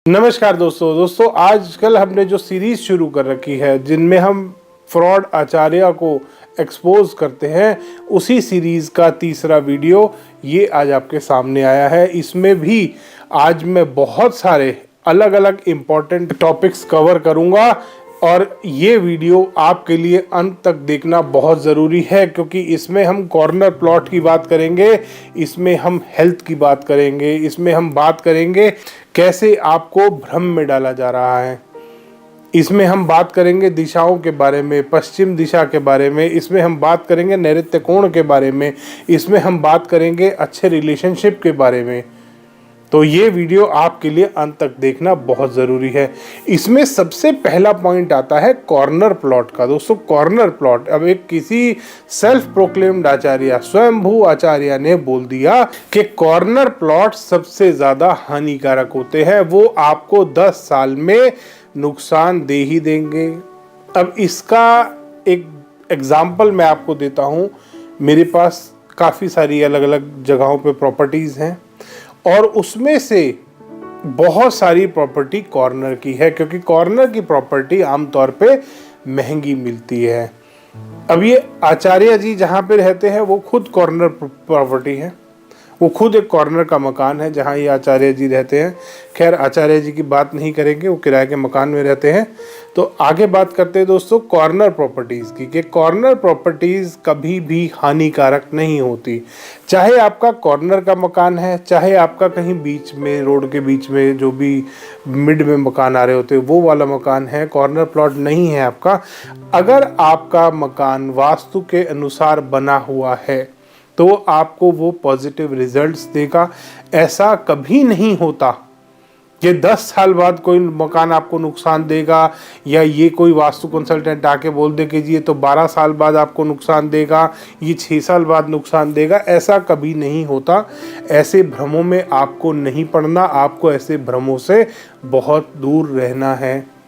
नमस्कार दोस्तों आजकल हमने जो सीरीज शुरू कर रखी है जिनमें हम फ्रॉड आचार्य को एक्सपोज करते हैं, उसी सीरीज का तीसरा वीडियो ये आज आपके सामने आया है। इसमें भी आज मैं बहुत सारे अलग अलग इम्पोर्टेंट टॉपिक्स कवर करूंगा और ये वीडियो आपके लिए अंत तक देखना बहुत ज़रूरी है, क्योंकि इसमें हम कॉर्नर प्लॉट की बात करेंगे, इसमें हम हेल्थ की बात करेंगे, इसमें हम बात करेंगे कैसे आपको भ्रम में डाला जा रहा है, इसमें हम बात करेंगे दिशाओं के बारे में, पश्चिम दिशा के बारे में, इसमें हम बात करेंगे नैऋत्य कोण के बारे में, इसमें हम बात करेंगे अच्छे रिलेशनशिप के बारे में। तो ये वीडियो आपके लिए अंत तक देखना बहुत ज़रूरी है। इसमें सबसे पहला पॉइंट आता है कॉर्नर प्लॉट का। दोस्तों, कॉर्नर प्लॉट, अब एक किसी सेल्फ प्रोक्लेम्ड आचार्य, स्वयंभू आचार्य ने बोल दिया कि कॉर्नर प्लॉट सबसे ज़्यादा हानिकारक होते हैं, वो आपको 10 साल में नुकसान दे ही देंगे। अब इसका एक एग्जाम्पल मैं आपको देता हूँ। मेरे पास काफ़ी सारी अलग अलग जगहों पे प्रॉपर्टीज़ हैं और उसमें से बहुत सारी प्रॉपर्टी कॉर्नर की है, क्योंकि कॉर्नर की प्रॉपर्टी आमतौर पे महंगी मिलती है। अब ये आचार्य जी जहाँ पे रहते हैं वो खुद कॉर्नर प्रॉपर्टी है, वो खुद एक कॉर्नर का मकान है जहाँ ये आचार्य जी रहते हैं। खैर, आचार्य जी की बात नहीं करेंगे, वो किराए के मकान में रहते हैं। तो आगे बात करते हैं दोस्तों कॉर्नर प्रॉपर्टीज़ की, कि कॉर्नर प्रॉपर्टीज़ कभी भी हानिकारक नहीं होती। चाहे आपका कॉर्नर का मकान है, चाहे आपका कहीं बीच में, रोड के बीच में जो भी मिड में मकान आ रहे होते हैं वो वाला मकान है, कॉर्नर प्लॉट नहीं है आपका। अगर आपका मकान वास्तु के अनुसार बना हुआ है तो आपको वो पॉजिटिव रिजल्ट्स देगा। ऐसा कभी नहीं होता कि 10 साल बाद कोई मकान आपको नुकसान देगा, या ये कोई वास्तु कंसल्टेंट आके बोल दे कि जी ये तो 12 साल बाद आपको नुकसान देगा, ये 6 साल बाद नुकसान देगा। ऐसा कभी नहीं होता। ऐसे भ्रमों में आपको नहीं पड़ना, आपको ऐसे भ्रमों से बहुत दूर रहना है।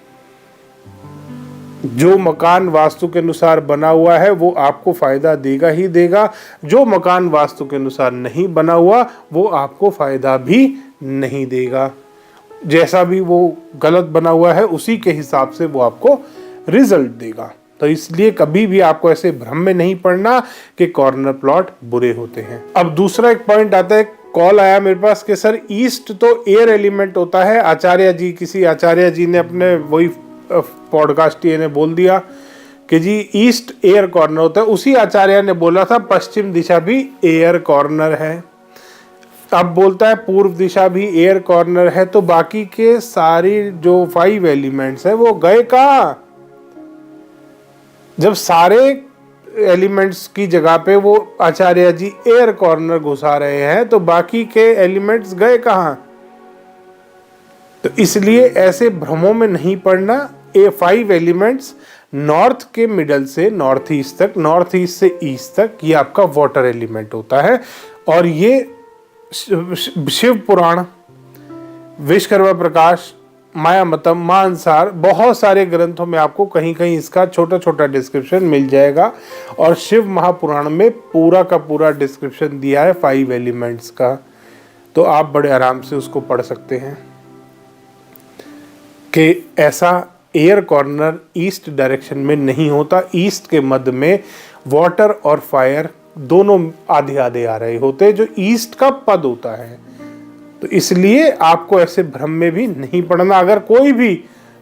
जो मकान वास्तु के अनुसार बना हुआ है वो आपको फायदा देगा ही देगा, जो मकान वास्तु के अनुसार नहीं बना हुआ वो आपको फायदा भी नहीं देगा। जैसा भी वो गलत बना हुआ है उसी के हिसाब से वो आपको रिजल्ट देगा। तो इसलिए कभी भी आपको ऐसे भ्रम में नहीं पड़ना कि कॉर्नर प्लॉट बुरे होते हैं। अब दूसरा एक पॉइंट आता है, कॉल आया मेरे पास कि सर ईस्ट तो एयर एलिमेंट होता है। आचार्य जी, किसी आचार्य जी ने अपने वही पॉडकास्ट ने बोल दिया कि जी ईस्ट एयर कॉर्नर होता है। उसी आचार्य ने बोला था पश्चिम दिशा भी एयर कॉर्नर है। अब बोलता है पूर्व दिशा भी एयर कॉर्नर है। तो बाकी के सारी जो 5 एलिमेंट्स है वो गए कहाँ? जब सारे एलिमेंट्स की जगह पे वो आचार्य जी एयर कॉर्नर घुसा रहे हैं तो बाकी के एलिमेंट्स गए कहाँ? तो इसलिए ऐसे भ्रमों में नहीं पड़ना। ये 5 एलिमेंट्स नॉर्थ के मिडल से नॉर्थ ईस्ट तक, नॉर्थ ईस्ट से ईस्ट तक, ये आपका वाटर एलिमेंट होता है। और ये शिव पुराण, विश्वकर्मा प्रकाश, मायामतम, मानसार, बहुत सारे ग्रंथों में आपको कहीं कहीं इसका छोटा छोटा डिस्क्रिप्शन मिल जाएगा। और शिव महापुराण में पूरा का पूरा डिस्क्रिप्शन दिया है 5 एलिमेंट्स का। तो आप बड़े आराम से उसको पढ़ सकते हैं कि ऐसा एयर कॉर्नर ईस्ट डायरेक्शन में नहीं होता। ईस्ट के मध्य में वाटर और फायर दोनों आधे आधे आ रहे होते हैं, जो ईस्ट का पद होता है। तो इसलिए आपको ऐसे भ्रम में भी नहीं पड़ना। अगर कोई भी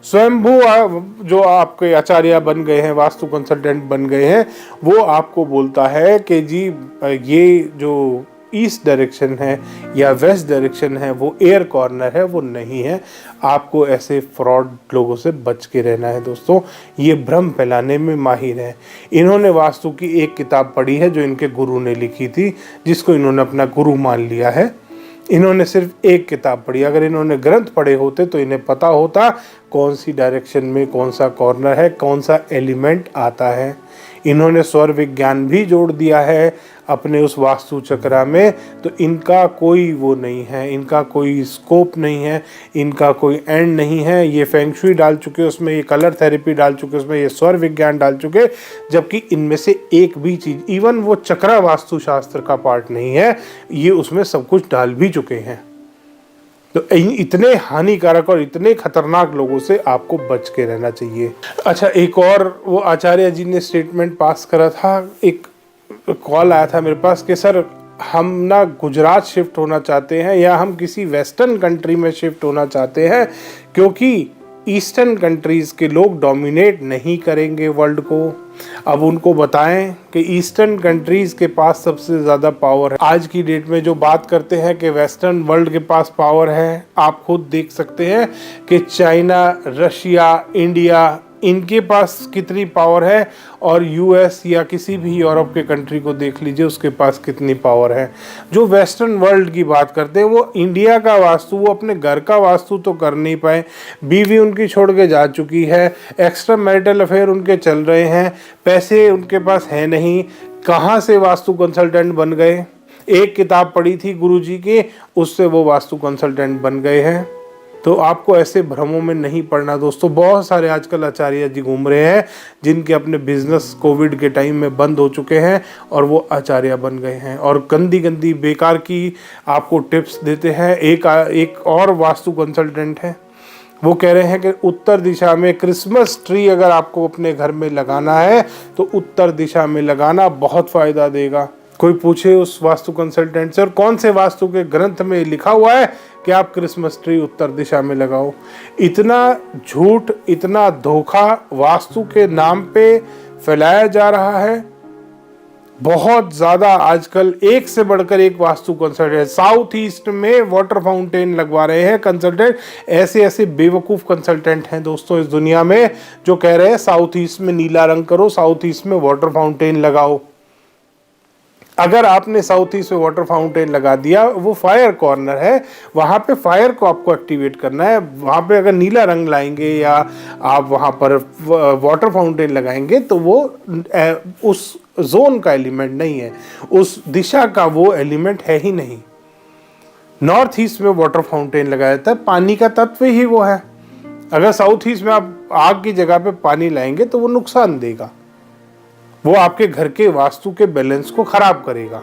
स्वयंभू जो आपके आचार्य बन गए हैं, वास्तु कंसल्टेंट बन गए हैं, वो आपको बोलता है कि जी ये जो ईस्ट डायरेक्शन है या वेस्ट डायरेक्शन है वो एयर कॉर्नर है, वो नहीं है। आपको ऐसे फ्रॉड लोगों से बच के रहना है। दोस्तों, ये भ्रम फैलाने में माहिर है। इन्होंने वास्तु की एक किताब पढ़ी है जो इनके गुरु ने लिखी थी, जिसको इन्होंने अपना गुरु मान लिया है। इन्होंने सिर्फ एक किताब पढ़ी। अगर इन्होंने ग्रंथ पढ़े होते तो इन्हें पता होता कौन सी डायरेक्शन में कौन सा कॉर्नर है, कौन सा एलिमेंट आता है। इन्होंने स्वर विज्ञान भी जोड़ दिया है अपने उस वास्तु चक्रा में। तो इनका कोई वो नहीं है, इनका कोई स्कोप नहीं है, इनका कोई एंड नहीं है। ये फेंग शुई डाल चुके, उसमें ये कलर थेरेपी डाल चुके, उसमें ये स्वर विज्ञान डाल चुके, जबकि इनमें से एक भी चीज़, इवन वो चक्रा वास्तुशास्त्र का पार्ट नहीं है, ये उसमें सब कुछ डाल भी चुके हैं। तो इतने हानिकारक और इतने खतरनाक लोगों से आपको बच के रहना चाहिए। अच्छा, एक और वो आचार्य जी ने स्टेटमेंट पास करा था, एक कॉल आया था मेरे पास कि सर हम ना गुजरात शिफ्ट होना चाहते हैं या हम किसी वेस्टर्न कंट्री में शिफ्ट होना चाहते हैं, क्योंकि ईस्टर्न कंट्रीज़ के लोग डोमिनेट नहीं करेंगे वर्ल्ड को। अब उनको बताएं कि ईस्टर्न कंट्रीज़ के पास सबसे ज़्यादा पावर है। आज की डेट में जो बात करते हैं कि वेस्टर्न वर्ल्ड के पास पावर है, आप खुद देख सकते हैं कि चाइना, रशिया, इंडिया, इनके पास कितनी पावर है, और यूएस या किसी भी यूरोप के कंट्री को देख लीजिए, उसके पास कितनी पावर है। जो वेस्टर्न वर्ल्ड की बात करते हैं वो इंडिया का वास्तु, वो अपने घर का वास्तु तो कर नहीं पाए, बीवी उनकी छोड़ के जा चुकी है, एक्स्ट्रा मैरिटल अफेयर उनके चल रहे हैं, पैसे उनके पास है नहीं, कहाँ से वास्तु कंसल्टेंट बन गए। एक किताब पढ़ी थी गुरुजी की, उससे वो वास्तु कंसल्टेंट बन गए हैं। तो आपको ऐसे भ्रमों में नहीं पड़ना दोस्तों। बहुत सारे आजकल आचार्य जी घूम रहे हैं जिनके अपने बिजनेस कोविड के टाइम में बंद हो चुके हैं और वो आचार्य बन गए हैं और गंदी गंदी बेकार की आपको टिप्स देते हैं। एक और वास्तु कंसल्टेंट है, वो कह रहे हैं कि उत्तर दिशा में क्रिसमस ट्री अगर आपको अपने घर में लगाना है तो उत्तर दिशा में लगाना बहुत फ़ायदा देगा। कोई पूछे उस वास्तु कंसल्टेंट से, और कौन से वास्तु के ग्रंथ में लिखा हुआ है कि आप क्रिसमस ट्री उत्तर दिशा में लगाओ। इतना झूठ, इतना धोखा वास्तु के नाम पे फैलाया जा रहा है बहुत ज़्यादा। आजकल एक से बढ़कर एक वास्तु कंसल्टेंट, साउथ ईस्ट में वाटर फाउंटेन लगवा रहे हैं कंसल्टेंट। ऐसे ऐसे बेवकूफ़ कंसल्टेंट हैं दोस्तों इस दुनिया में जो कह रहे हैं साउथ ईस्ट में नीला रंग करो, साउथ ईस्ट में वाटर फाउंटेन लगाओ। अगर आपने साउथ ईस्ट में वाटर फाउंटेन लगा दिया, वो फायर कॉर्नर है, वहाँ पे फायर को आपको एक्टिवेट करना है। वहाँ पे अगर नीला रंग लाएंगे या आप वहाँ पर वाटर फाउंटेन लगाएंगे तो वो उस जोन का एलिमेंट नहीं है, उस दिशा का वो एलिमेंट है ही नहीं। नॉर्थ ईस्ट में वाटर फाउंटेन लगाया जाता है, पानी का तत्व ही वो है। अगर साउथ ईस्ट में आप आग की जगह पे पानी लाएंगे तो वो नुकसान देगा, वो आपके घर के वास्तु के बैलेंस को खराब करेगा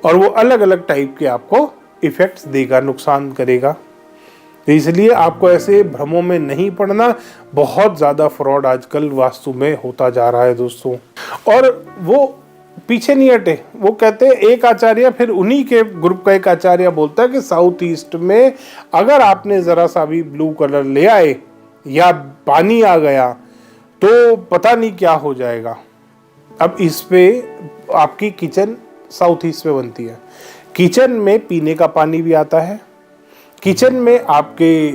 और वो अलग अलग टाइप के आपको इफेक्ट्स देगा, नुकसान करेगा। तो इसलिए आपको ऐसे भ्रमों में नहीं पड़ना। बहुत ज़्यादा फ्रॉड आजकल वास्तु में होता जा रहा है दोस्तों। और वो पीछे नहीं हटे, वो कहते हैं, एक आचार्य फिर उन्हीं के ग्रुप का एक आचार्य बोलता है कि साउथ ईस्ट में अगर आपने ज़रा सा भी ब्लू कलर ले आए या पानी आ गया तो पता नहीं क्या हो जाएगा। अब इस पे आपकी किचन साउथ ईस्ट में बनती है, किचन में पीने का पानी भी आता है, किचन में आपके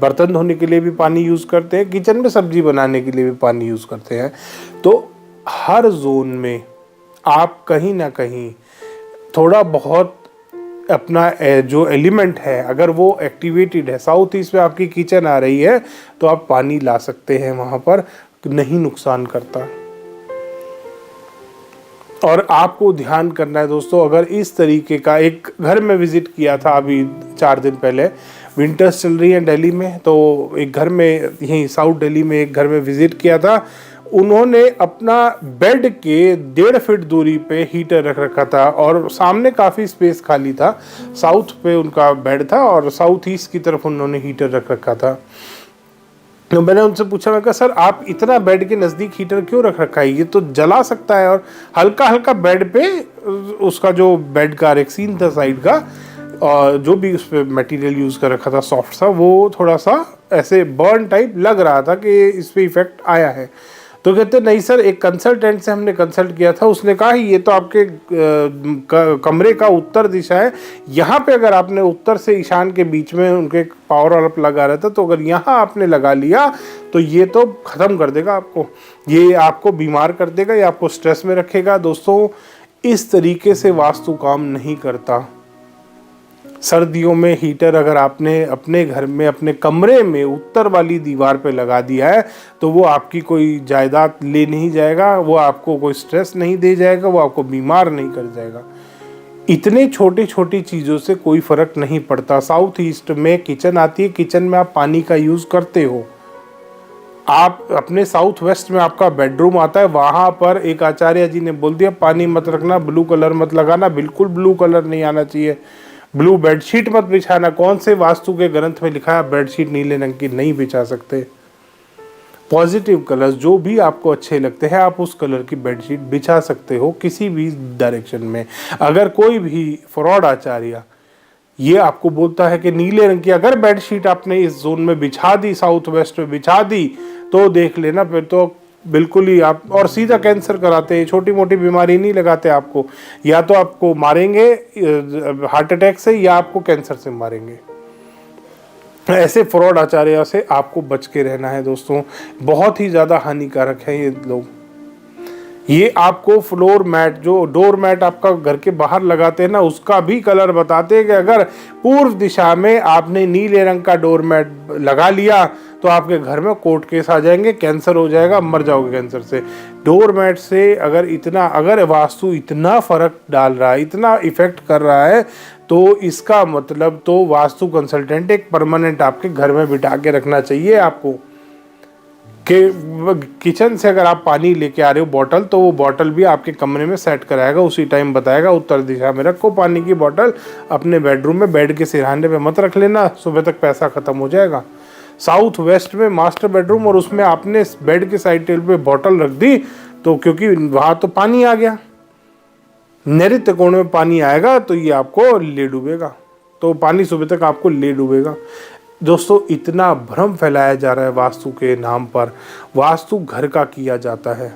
बर्तन धोने के लिए भी पानी यूज़ करते हैं, किचन में सब्जी बनाने के लिए भी पानी यूज़ करते हैं। तो हर जोन में आप कहीं ना कहीं थोड़ा बहुत अपना जो एलिमेंट है अगर वो एक्टिवेटेड है, साउथ ईस्ट में आपकी किचन आ रही है तो आप पानी ला सकते हैं वहाँ पर, नहीं नुकसान करता। और आपको ध्यान करना है दोस्तों, अगर इस तरीके का एक घर में विजिट किया था अभी 4 दिन पहले, विंटर्स चल रही हैं दिल्ली में, तो एक घर में यहीं साउथ दिल्ली में एक घर में विजिट किया था। उन्होंने अपना बेड के 1.5 फीट दूरी पे हीटर रख रखा था और सामने काफ़ी स्पेस खाली था। साउथ पे उनका बेड था और साउथ ईस्ट की तरफ उन्होंने हीटर रख रखा था। तो मैंने उनसे पूछा, मैं कहा सर आप इतना बेड के नज़दीक हीटर क्यों रख रखा है, ये तो जला सकता है। और हल्का हल्का बेड पे उसका जो बेड का रेक्सीन था साइड का, और जो भी उस पर मटेरियल यूज़ कर रखा था सॉफ्ट सा, वो थोड़ा सा ऐसे बर्न टाइप लग रहा था कि इस पर इफेक्ट आया है। तो कहते नहीं सर, एक कंसल्टेंट से हमने कंसल्ट किया था, उसने कहा ये तो आपके कमरे का उत्तर दिशा है, यहाँ पे अगर आपने उत्तर से ईशान के बीच में उनके पावर अप लगा रहा था, तो अगर यहाँ आपने लगा लिया तो ये तो ख़त्म कर देगा आपको, ये आपको बीमार कर देगा, ये आपको स्ट्रेस में रखेगा। दोस्तों इस तरीके से वास्तु काम नहीं करता। सर्दियों में हीटर अगर आपने अपने घर में अपने कमरे में उत्तर वाली दीवार पे लगा दिया है तो वो आपकी कोई जायदाद ले नहीं जाएगा, वो आपको कोई स्ट्रेस नहीं दे जाएगा, वो आपको बीमार नहीं कर जाएगा। इतने छोटी छोटी चीज़ों से कोई फ़र्क नहीं पड़ता। साउथ ईस्ट में किचन आती है, किचन में आप पानी का यूज़ करते हो। आप अपने साउथ वेस्ट में आपका बेडरूम आता है, वहाँ पर एक आचार्य जी ने बोल दिया पानी मत रखना, ब्लू कलर मत लगाना, बिल्कुल ब्लू कलर नहीं आना चाहिए। ब्लू बेडशीट मत बिछाना। कौन से वास्तु के ग्रंथ में लिखा है बेडशीट नीले रंग की नहीं बिछा सकते? पॉजिटिव कलर्स जो भी आपको अच्छे लगते हैं आप उस कलर की बेडशीट बिछा सकते हो किसी भी डायरेक्शन में। अगर कोई भी फ्रॉड आचार्य ये आपको बोलता है कि नीले रंग की अगर बेडशीट आपने इस जोन में बिछा दी, साउथ वेस्ट में बिछा दी, तो देख लेना फिर तो बिल्कुल ही आप और सीधा कैंसर कराते हैं। छोटी मोटी बीमारी नहीं लगाते आपको, या तो आपको मारेंगे हार्ट अटैक से या आपको कैंसर से मारेंगे। ऐसे फ्रॉड आचार्य से आपको बच के रहना है दोस्तों, बहुत ही ज़्यादा हानिकारक है ये लोग। ये आपको फ्लोर मैट जो डोर मैट आपका घर के बाहर लगाते हैं ना उसका भी कलर बताते हैं कि अगर पूर्व दिशा में आपने नीले रंग का डोर मैट लगा लिया तो आपके घर में कोर्ट केस आ जाएंगे, कैंसर हो जाएगा, मर जाओगे कैंसर से। डोर मैट से अगर वास्तु इतना फर्क डाल रहा है, इतना इफेक्ट कर रहा है, तो इसका मतलब तो वास्तु कंसल्टेंट एक परमानेंट आपके घर में बिठा के रखना चाहिए आपको। कि किचन से अगर आप पानी लेके आ रहे हो बॉटल, तो वो बॉटल भी आपके कमरे में सेट कराएगा, उसी टाइम बताएगा उत्तर दिशा में रखो पानी की बॉटल, अपने बेडरूम में बेड के सिरहाने पे मत रख लेना, सुबह तक पैसा खत्म हो जाएगा। साउथ वेस्ट में मास्टर बेडरूम और उसमें आपने बेड के साइड टेबल पे बॉटल रख दी, तो क्योंकि वहां तो पानी आ गया, नैऋत्य कोण में पानी आएगा तो ये आपको ले डूबेगा, तो पानी सुबह तक आपको ले डूबेगा। दोस्तों इतना भ्रम फैलाया जा रहा है वास्तु के नाम पर। वास्तु घर का किया जाता है।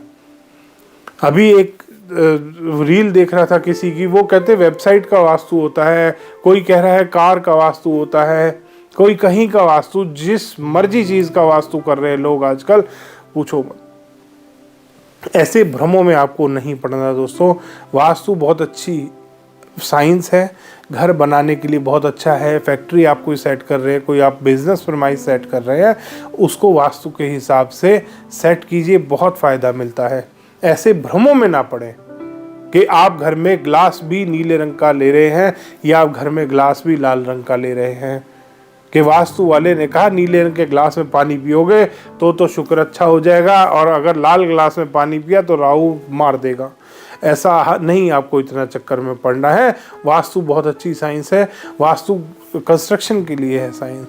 अभी एक रील देख रहा था किसी की, वो कहते वेबसाइट का वास्तु होता है, कोई कह रहा है कार का वास्तु होता है, कोई कहीं का वास्तु, जिस मर्जी चीज का वास्तु कर रहे हैं लोग आजकल, पूछो मत। ऐसे भ्रमों में आपको नहीं पड़ना दोस्तों। वास्तु बहुत अच्छी साइंस है, घर बनाने के लिए बहुत अच्छा है। फैक्ट्री आप कोई सेट कर रहे हैं, कोई आप बिजनेस फरमाइश सेट कर रहे हैं, उसको वास्तु के हिसाब से सेट कीजिए, बहुत फ़ायदा मिलता है। ऐसे भ्रमों में ना पड़े कि आप घर में ग्लास भी नीले रंग का ले रहे हैं या आप घर में ग्लास भी लाल रंग का ले रहे हैं, कि वास्तु वाले ने कहा नीले रंग के ग्लास में पानी पियोगे तो शुक्र अच्छा हो जाएगा, और अगर लाल ग्लास में पानी पिया तो राहु मार देगा। ऐसा नहीं, आपको इतना चक्कर में पड़ना है। वास्तु बहुत अच्छी साइंस है, वास्तु कंस्ट्रक्शन के लिए है साइंस।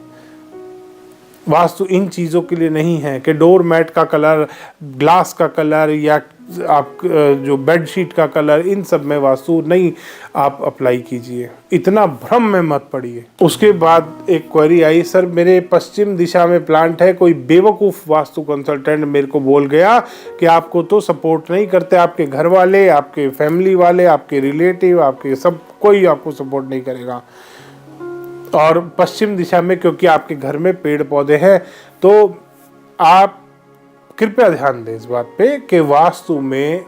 वास्तु इन चीज़ों के लिए नहीं है कि डोर मैट का कलर, ग्लास का कलर या आप जो बेडशीट का कलर, इन सब में वास्तु नहीं आप अप्लाई कीजिए, इतना भ्रम में मत पड़िए। उसके बाद एक क्वेरी आई, सर मेरे पश्चिम दिशा में प्लांट है, कोई बेवकूफ़ वास्तु कंसल्टेंट मेरे को बोल गया कि आपको तो सपोर्ट नहीं करते, आपके घर वाले, आपके फैमिली वाले, आपके रिलेटिव, आपके सब कोई आपको सपोर्ट नहीं करेगा। और पश्चिम दिशा में क्योंकि आपके घर में पेड़ पौधे हैं, तो आप कृपया ध्यान दें इस बात पे कि वास्तु में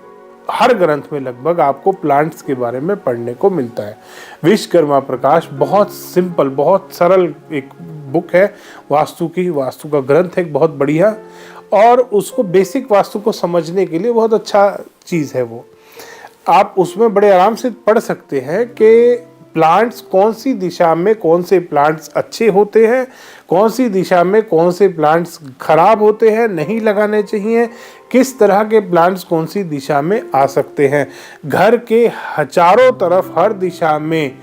हर ग्रंथ में लगभग आपको प्लांट्स के बारे में पढ़ने को मिलता है। विश्वकर्मा प्रकाश बहुत सिंपल, बहुत सरल एक बुक है वास्तु की, वास्तु का ग्रंथ है बहुत बढ़िया, और उसको बेसिक वास्तु को समझने के लिए बहुत अच्छा चीज़ है वो। आप उसमें बड़े आराम से पढ़ सकते हैं कि प्लांट्स कौन सी दिशा में कौन से प्लांट्स अच्छे होते हैं, कौन सी दिशा में कौन से प्लांट्स खराब होते हैं, नहीं लगाने चाहिए, किस तरह के प्लांट्स कौन सी दिशा में आ सकते हैं। घर के चारों तरफ हर दिशा में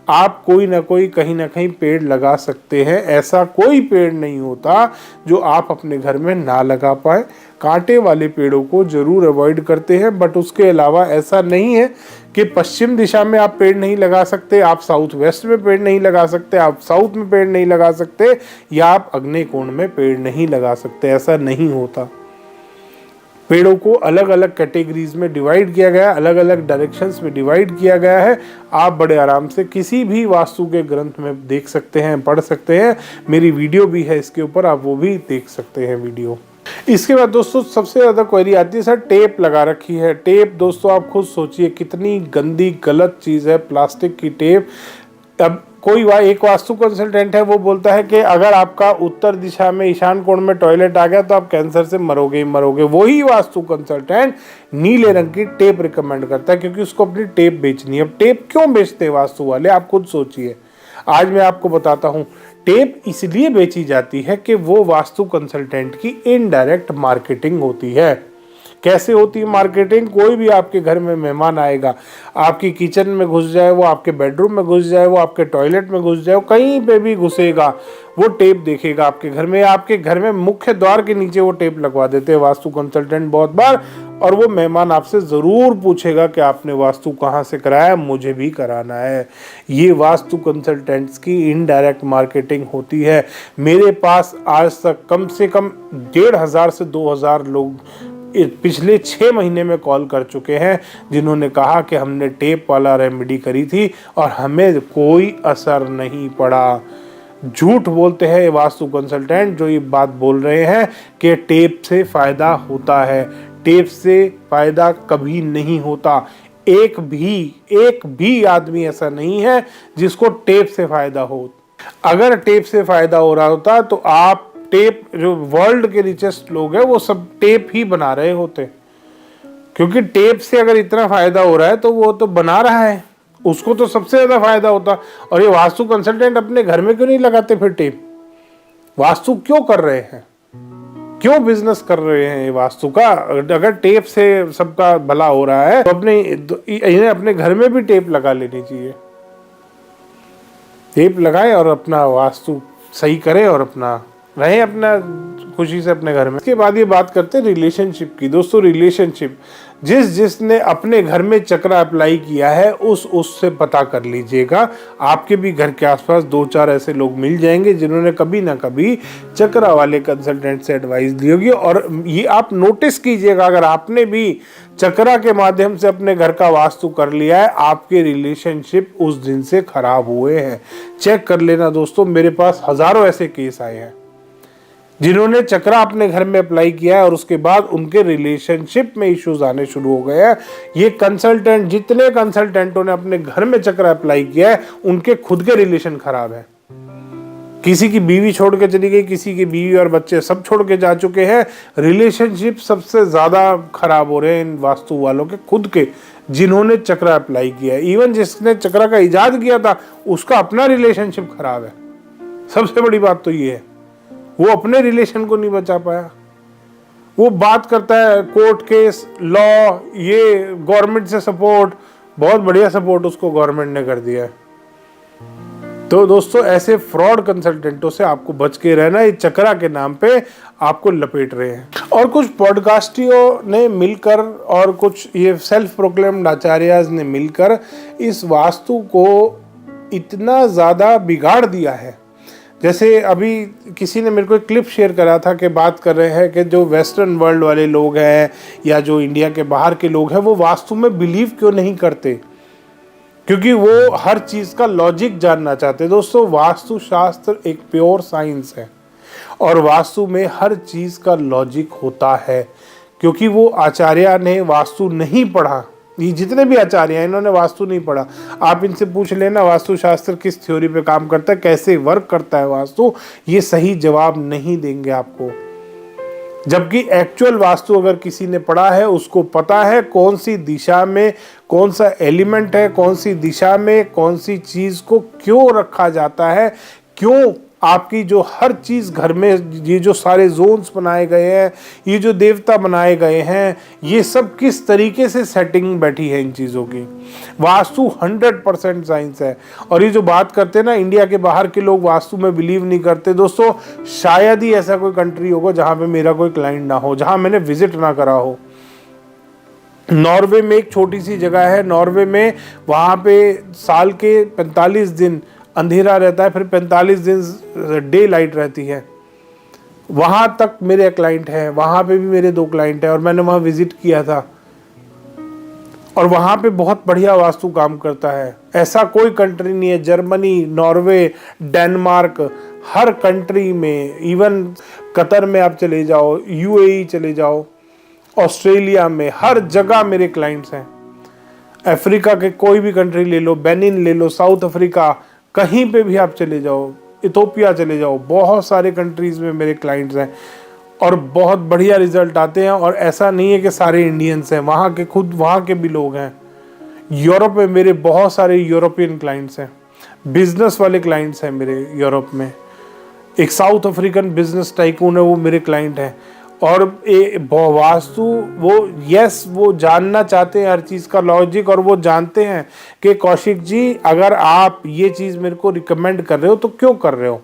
आप कोई ना कोई कहीं ना कहीं पेड़ लगा सकते हैं। ऐसा कोई पेड़ नहीं होता जो आप अपने घर में ना लगा पाए। कांटे वाले पेड़ों को जरूर अवॉइड करते हैं, बट उसके अलावा ऐसा नहीं है कि पश्चिम दिशा में आप पेड़ नहीं लगा सकते, आप साउथ वेस्ट में पेड़ नहीं लगा सकते, आप साउथ में पेड़ नहीं लगा सकते, या आप अग्नि कोण में पेड़ नहीं लगा सकते। ऐसा नहीं होता। पेड़ों को अलग अलग कैटेगरीज में डिवाइड किया गया है, अलग अलग डायरेक्शंस में डिवाइड किया गया है। आप बड़े आराम से किसी भी वास्तु के ग्रंथ में देख सकते हैं, पढ़ सकते हैं। मेरी वीडियो भी है इसके ऊपर, आप वो भी देख सकते हैं वीडियो। इसके बाद दोस्तों सबसे ज़्यादा क्वेरी आती है, सर टेप लगा रखी है। टेप दोस्तों आप खुद सोचिए कितनी गंदी गलत चीज़ है, प्लास्टिक की टेप। अब कोई एक वास्तु कंसल्टेंट है, वो बोलता है कि अगर आपका उत्तर दिशा में ईशान कोण में टॉयलेट आ गया तो आप कैंसर से मरोगे ही मरोगे। वही वास्तु कंसल्टेंट नीले रंग की टेप रिकमेंड करता है, क्योंकि उसको अपनी टेप बेचनी है। अब टेप क्यों बेचते हैं वास्तु वाले, आप खुद सोचिए। आज मैं आपको बताता हूँ। टेप इसलिए बेची जाती है कि वो वास्तु कंसल्टेंट की इनडायरेक्ट मार्केटिंग होती है, कैसे होती है मार्केटिंग? कोई भी आपके घर में मेहमान आएगा, आपकी किचन में घुस जाए, वो आपके बेडरूम में घुस जाए, वो आपके टॉयलेट में घुस जाए, वो कहीं पे भी घुसेगा, वो टेप देखेगा आपके घर में। आपके घर में मुख्य द्वार के नीचे वो टेप लगवा देते हैं वास्तु कंसल्टेंट बहुत बार, और वो मेहमान आपसे ज़रूर पूछेगा कि आपने वास्तु कहाँ से कराया, मुझे भी कराना है। ये वास्तु कंसल्टेंट्स की इनडायरेक्ट मार्केटिंग होती है। मेरे पास आज तक कम से कम 1500 से 2000 लोग पिछले 6 महीने में कॉल कर चुके हैं, जिन्होंने कहा कि हमने टेप वाला रेमेडी करी थी और हमें कोई असर नहीं पड़ा। झूठ बोलते हैं ये वास्तु कंसल्टेंट जो ये बात बोल रहे हैं कि टेप से फ़ायदा होता है। टेप से फ़ायदा कभी नहीं होता। एक भी आदमी ऐसा नहीं है जिसको टेप से फ़ायदा हो। अगर टेप से फ़ायदा हो रहा होता तो आप टेप, जो वर्ल्ड के रिचेस्ट लोग हैं वो सब टेप ही बना रहे होते, क्योंकि टेप से अगर इतना फ़ायदा हो रहा है तो वो तो बना रहा है, उसको तो सबसे ज़्यादा फायदा होता। और ये वास्तु कंसल्टेंट अपने घर में क्यों नहीं लगाते फिर टेप? वास्तु क्यों कर रहे हैं, क्यों बिजनेस कर रहे हैं ये वास्तु का? अगर टेप से सबका भला हो रहा है तो इन्हें अपने घर में भी टेप लगा लेनी चाहिए। टेप लगाएं और अपना वास्तु सही करें और अपना रहें अपना खुशी से अपने घर में। इसके बाद ये बात करते हैं रिलेशनशिप की। दोस्तों, रिलेशनशिप जिसने अपने घर में चक्रा अप्लाई किया है उससे पता कर लीजिएगा। आपके भी घर के आसपास 2-4 ऐसे लोग मिल जाएंगे जिन्होंने कभी ना कभी चक्रा वाले कंसल्टेंट से एडवाइस दी होगी। और ये आप नोटिस कीजिएगा, अगर आपने भी चक्रा के माध्यम से अपने घर का वास्तु कर लिया है, आपके रिलेशनशिप उस दिन से खराब हुए हैं। चेक कर लेना दोस्तों, मेरे पास हजारों ऐसे केस आए हैं जिन्होंने चक्रा अपने घर में अप्लाई किया है और उसके बाद उनके रिलेशनशिप में इश्यूज आने शुरू हो गए हैं। ये कंसल्टेंट, जितने कंसल्टेंटों ने अपने घर में चक्रा अप्लाई किया है, उनके खुद के रिलेशन खराब है। किसी की बीवी छोड़ के चली गई, किसी की बीवी और बच्चे सब छोड़ के जा चुके हैं। रिलेशनशिप सबसे ज्यादा खराब हो रहे हैं इन वास्तु वालों के खुद के, जिन्होंने चक्रा अप्लाई किया है। इवन जिसने चक्रा का इजाद किया था उसका अपना रिलेशनशिप खराब है। सबसे बड़ी बात तो ये है, वो अपने रिलेशन को नहीं बचा पाया। वो बात करता है कोर्ट केस, लॉ, ये गवर्नमेंट से सपोर्ट, बहुत बढ़िया सपोर्ट उसको गवर्नमेंट ने कर दिया है। तो दोस्तों, ऐसे फ्रॉड कंसल्टेंटों से आपको बच के रहना। ये चक्रा के नाम पे आपको लपेट रहे हैं। और कुछ पॉडकास्टियों ने मिलकर और कुछ ये सेल्फ प्रोक्लेम्ड आचार्याज ने मिलकर इस वास्तु को इतना ज़्यादा बिगाड़ दिया है। जैसे अभी किसी ने मेरे को एक क्लिप शेयर करा था कि बात कर रहे हैं कि जो वेस्टर्न वर्ल्ड वाले लोग हैं या जो इंडिया के बाहर के लोग हैं, वो वास्तु में बिलीव क्यों नहीं करते? क्योंकि वो हर चीज़ का लॉजिक जानना चाहते हैं। दोस्तों, वास्तु शास्त्र एक प्योर साइंस है और वास्तु में हर चीज़ का लॉजिक होता है। क्योंकि वो आचार्य ने वास्तु नहीं पढ़ा, ये जितने भी आचार्य हैं इन्होंने वास्तु नहीं पढ़ा। आप इनसे पूछ लेना वास्तु शास्त्र किस थ्योरी पे काम करता है, कैसे वर्क करता है वास्तु, ये सही जवाब नहीं देंगे आपको। जबकि एक्चुअल वास्तु अगर किसी ने पढ़ा है, उसको पता है कौन सी दिशा में कौन सा एलिमेंट है, कौन सी दिशा में कौन सी चीज को क्यों रखा जाता है, क्यों आपकी जो हर चीज घर में, ये जो सारे जोन्स बनाए गए हैं, ये जो देवता बनाए गए हैं, ये सब किस तरीके से सेटिंग बैठी है इन चीज़ों की। वास्तु 100% साइंस है। और ये जो बात करते हैं ना, इंडिया के बाहर के लोग वास्तु में बिलीव नहीं करते। दोस्तों, शायद ही ऐसा कोई कंट्री होगा जहाँ पे मेरा कोई क्लाइंट ना हो, जहाँ मैंने विजिट ना करा हो। नॉर्वे में एक छोटी सी जगह है, नॉर्वे में वहाँ पे साल के 45 दिन अंधेरा रहता है, फिर 45 दिन डे लाइट रहती है। वहाँ तक मेरे क्लाइंट हैं, वहाँ पे भी मेरे 2 क्लाइंट हैं और मैंने वहाँ विजिट किया था और वहाँ पे बहुत बढ़िया वास्तु काम करता है। ऐसा कोई कंट्री नहीं है, जर्मनी, नॉर्वे, डेनमार्क, हर कंट्री में, इवन कतर में आप चले जाओ, यूएई चले जाओ, ऑस्ट्रेलिया में, हर जगह मेरे क्लाइंट्स हैं। अफ्रीका के कोई भी कंट्री ले लो, बेनिन ले लो, साउथ अफ्रीका, कहीं पे भी आप चले जाओ, इथोपिया चले जाओ, बहुत सारे कंट्रीज़ में मेरे क्लाइंट्स हैं और बहुत बढ़िया रिजल्ट आते हैं। और ऐसा नहीं है कि सारे इंडियंस हैं, वहाँ के खुद वहाँ के भी लोग हैं। यूरोप में मेरे बहुत सारे यूरोपियन क्लाइंट्स हैं, बिजनेस वाले क्लाइंट्स हैं मेरे यूरोप में। एक साउथ अफ्रीकन बिजनेस टाइकून है, वो मेरे क्लाइंट हैं। और वास्तु वो जानना चाहते हैं हर चीज़ का लॉजिक, और वो जानते हैं कि कौशिक जी अगर आप ये चीज़ मेरे को रिकमेंड कर रहे हो तो क्यों कर रहे हो,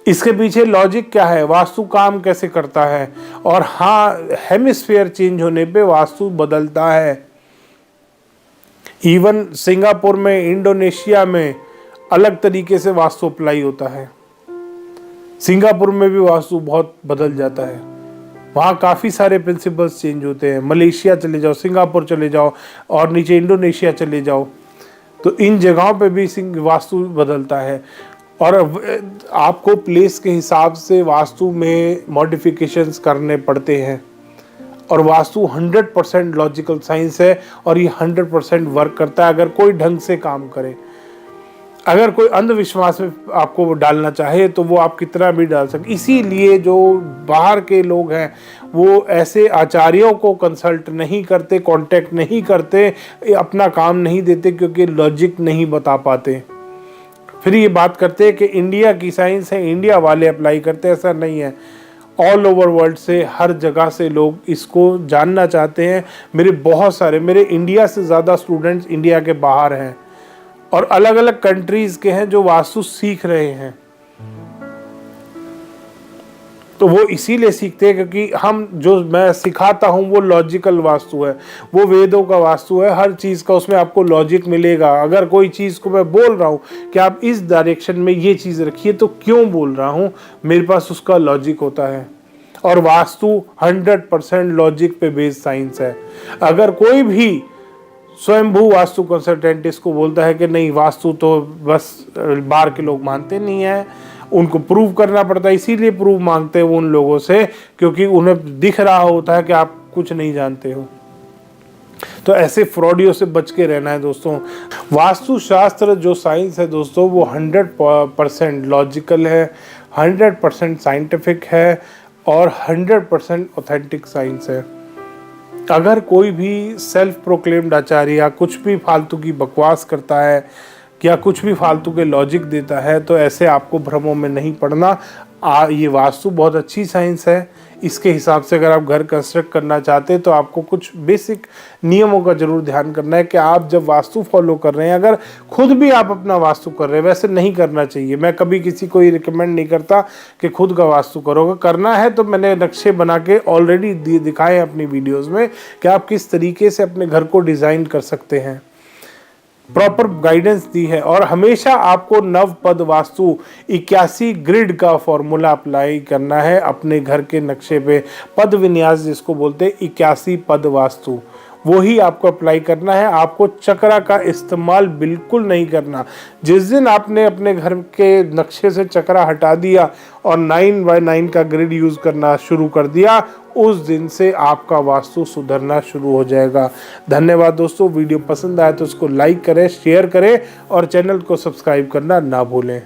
इसके पीछे लॉजिक क्या है, वास्तु काम कैसे करता है। और हाँ, हेमिस्फीयर चेंज होने पे वास्तु बदलता है। इवन सिंगापुर में, इंडोनेशिया में अलग तरीके से वास्तु अप्लाई होता है। सिंगापुर में भी वास्तु बहुत बदल जाता है, वहाँ काफ़ी सारे प्रिंसिपल्स चेंज होते हैं। मलेशिया चले जाओ, सिंगापुर चले जाओ और नीचे इंडोनेशिया चले जाओ, तो इन जगहों पे भी वास्तु बदलता है। और आपको प्लेस के हिसाब से वास्तु में मॉडिफिकेशंस करने पड़ते हैं। और वास्तु 100% लॉजिकल साइंस है और ये 100% वर्क करता है अगर कोई ढंग से काम करे। अगर कोई अंधविश्वास में आपको डालना चाहे तो वो आप कितना भी डाल सकते। इसीलिए जो बाहर के लोग हैं वो ऐसे आचार्यों को कंसल्ट नहीं करते, कांटेक्ट नहीं करते, अपना काम नहीं देते, क्योंकि लॉजिक नहीं बता पाते। फिर ये बात करते हैं कि इंडिया की साइंस है, इंडिया वाले अप्लाई करते हैं। ऐसा नहीं है, ऑल ओवर वर्ल्ड से, हर जगह से लोग इसको जानना चाहते हैं। मेरे इंडिया से ज़्यादा स्टूडेंट्स इंडिया के बाहर हैं और अलग अलग कंट्रीज़ के हैं जो वास्तु सीख रहे हैं। तो वो इसीलिए सीखते हैं क्योंकि जो मैं सिखाता हूँ वो लॉजिकल वास्तु है, वो वेदों का वास्तु है। हर चीज़ का उसमें आपको लॉजिक मिलेगा। अगर कोई चीज़ को मैं बोल रहा हूँ कि आप इस डायरेक्शन में ये चीज़ रखिए, तो क्यों बोल रहा हूँ, मेरे पास उसका लॉजिक होता है। और वास्तु 100% लॉजिक पे बेस्ड साइंस है। अगर कोई भी स्वयंभू वास्तु कंसल्टेंट इसको बोलता है कि नहीं वास्तु तो बस बाहर के लोग मानते नहीं है, उनको प्रूव करना पड़ता है, इसीलिए प्रूव मांगते हैं वो उन लोगों से क्योंकि उन्हें दिख रहा होता है कि आप कुछ नहीं जानते हो। तो ऐसे फ्रॉडियों से बच के रहना है दोस्तों। वास्तु शास्त्र जो साइंस है दोस्तों, वो 100% लॉजिकल है, 100% साइंटिफिक है और 100% ऑथेंटिक साइंस है। अगर कोई भी सेल्फ प्रोक्लेम्ड आचार्य या कुछ भी फालतू की बकवास करता है या कुछ भी फालतू के लॉजिक देता है, तो ऐसे आपको भ्रमों में नहीं पड़ना। ये वास्तु बहुत अच्छी साइंस है। इसके हिसाब से अगर आप घर कंस्ट्रक्ट करना चाहते हैं तो आपको कुछ बेसिक नियमों का जरूर ध्यान करना है कि आप जब वास्तु फॉलो कर रहे हैं, अगर खुद भी आप अपना वास्तु कर रहे हैं, वैसे नहीं करना चाहिए। मैं कभी किसी को ये रिकमेंड नहीं करता कि खुद का वास्तु करोगे। करना है तो मैंने नक्शे बना के ऑलरेडी दिखाए हैं अपनी वीडियोज़ में कि आप किस तरीके से अपने घर को डिज़ाइन कर सकते हैं, प्रॉपर गाइडेंस दी है। और हमेशा आपको नवपद वास्तु 81 ग्रिड का फॉर्मूला अप्लाई करना है अपने घर के नक्शे पे। पद विन्यास जिसको बोलते हैं 81 पद वास्तु, वही आपको अप्लाई करना है। आपको चक्रा का इस्तेमाल बिल्कुल नहीं करना। जिस दिन आपने अपने घर के नक्शे से चक्रा हटा दिया और 9x9 का ग्रिड यूज़ करना शुरू कर दिया, उस दिन से आपका वास्तु सुधरना शुरू हो जाएगा। धन्यवाद दोस्तों। वीडियो पसंद आए तो उसको लाइक करें, शेयर करें और चैनल को सब्सक्राइब करना ना भूलें।